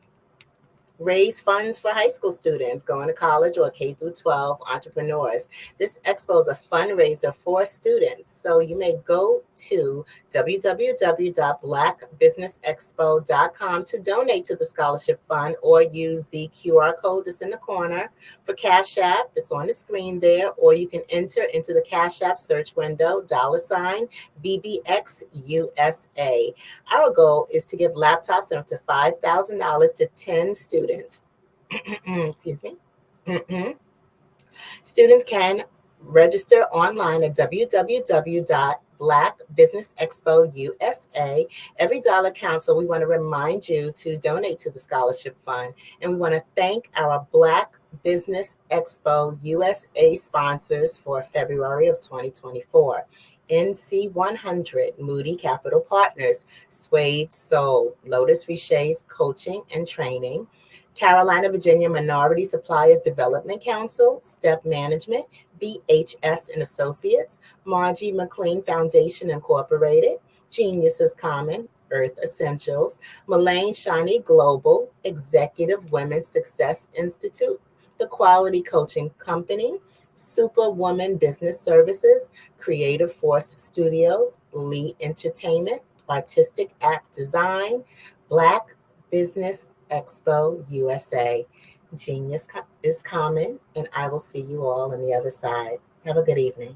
raise funds for high school students going to college or K through 12 entrepreneurs. This expo is a fundraiser for students. So you may go to www.blackbusinessexpo.com to donate to the scholarship fund, or use the QR code that's in the corner for Cash App that's on the screen there, or you can enter into the Cash App search window, $BBXUSA. Our goal is to give laptops and up to $5,000 to 10 students. Excuse me. Students can register online at Black Business Expo USA. Every dollar counts, so we want to remind you to donate to the scholarship fund. And we want to thank our Black Business Expo USA sponsors for February of 2024. NC100, Moody Capital Partners, Suede Soul, Lotus Riche's Coaching and Training, Carolina, Virginia Minority Suppliers Development Council, Step Management, BHS and Associates, Margie McLean Foundation Incorporated, Geniuses Common, Earth Essentials, Mullane Shani Global, Executive Women's Success Institute, The Quality Coaching Company, Superwoman Business Services, Creative Force Studios, Lee Entertainment, Artistic App Design, Black Business Expo USA. Genius is common, and I will see you all on the other side. Have a good evening.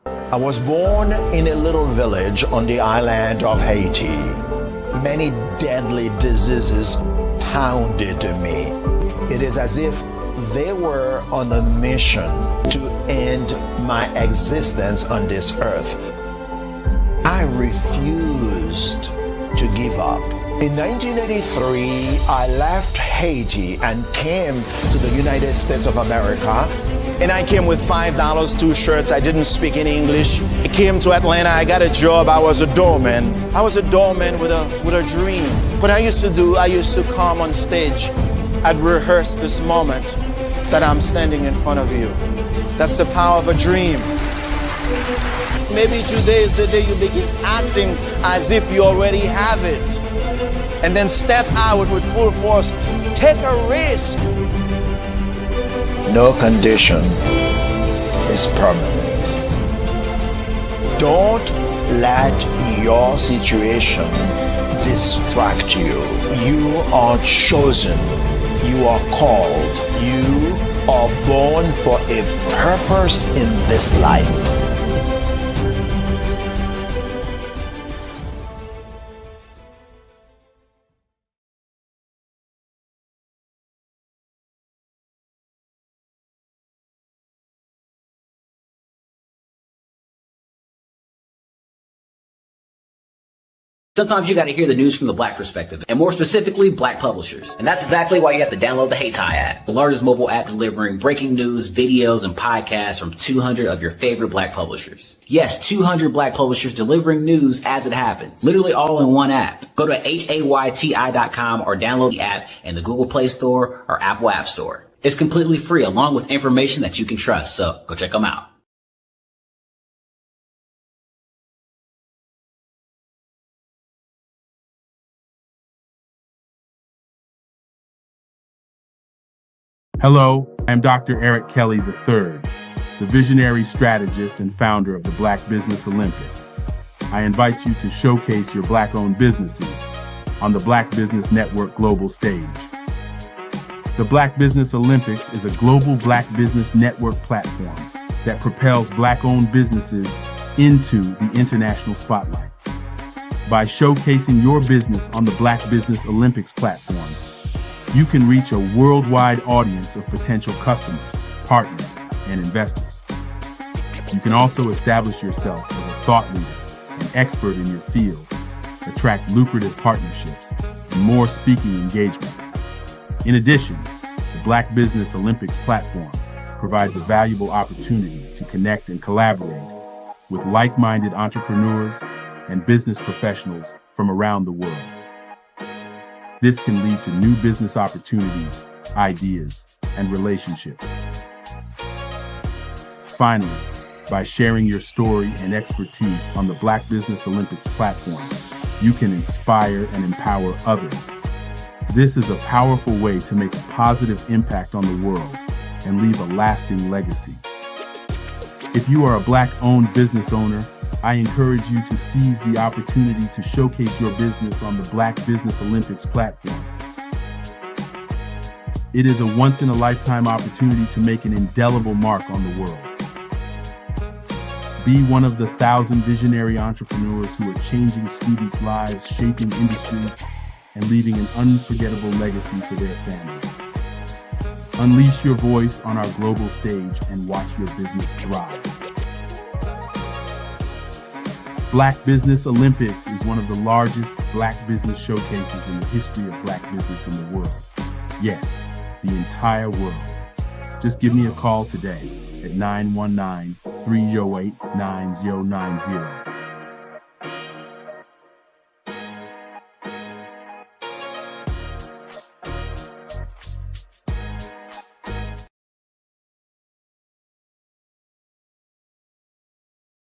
I was born in a little village on the island of Haiti. Many deadly diseases pounded me. It is as if they were on a mission to end my existence on this earth. I refused to give up. In 1983, I left Haiti and came to the United States of America. And I came with $5, 2 shirts. I didn't speak any English. I came to Atlanta. I got a job. I was a doorman. I was a doorman with a dream. What I used to do, I used to come on stage. I'd rehearse this moment that I'm standing in front of you. That's the power of a dream. Maybe today is the day you begin acting as if you already have it. And then step out with full force. Take a risk. No condition is permanent. Don't let your situation distract you. You are chosen. You are called. You are born for a purpose in this life. Sometimes you got to hear the news from the Black perspective, and more specifically, Black publishers. And that's exactly why you have to download the HeyTie app, the largest mobile app delivering breaking news, videos, and podcasts from 200 of your favorite Black publishers. Yes, 200 Black publishers delivering news as it happens, literally all in one app. Go to HAYTI.com or download the app in the Google Play Store or Apple App Store. It's completely free, along with information that you can trust, so go check them out. Hello, I'm Dr. Eric Kelly III, the visionary strategist and founder of the Black Business Olympics. I invite you to showcase your Black-owned businesses on the Black Business Network global stage. The Black Business Olympics is a global Black Business Network platform that propels Black-owned businesses into the international spotlight. By showcasing your business on the Black Business Olympics platform, you can reach a worldwide audience of potential customers, partners, and investors. You can also establish yourself as a thought leader and expert in your field, attract lucrative partnerships, and more speaking engagements. In addition, the Black Business Olympics platform provides a valuable opportunity to connect and collaborate with like-minded entrepreneurs and business professionals from around the world. This can lead to new business opportunities, ideas, and relationships. Finally, by sharing your story and expertise on the Black Business Olympics platform, you can inspire and empower others. This is a powerful way to make a positive impact on the world and leave a lasting legacy. If you are a Black-owned business owner, I encourage you to seize the opportunity to showcase your business on the Black Business Olympics platform. It is a once-in-a-lifetime opportunity to make an indelible mark on the world. Be one of the 1,000 visionary entrepreneurs who are changing students' lives, shaping industries, and leaving an unforgettable legacy for their families. Unleash your voice on our global stage and watch your business thrive. Black Business Olympics is one of the largest Black business showcases in the history of Black business in the world. Yes, the entire world. Just give me a call today at 919-308-9090.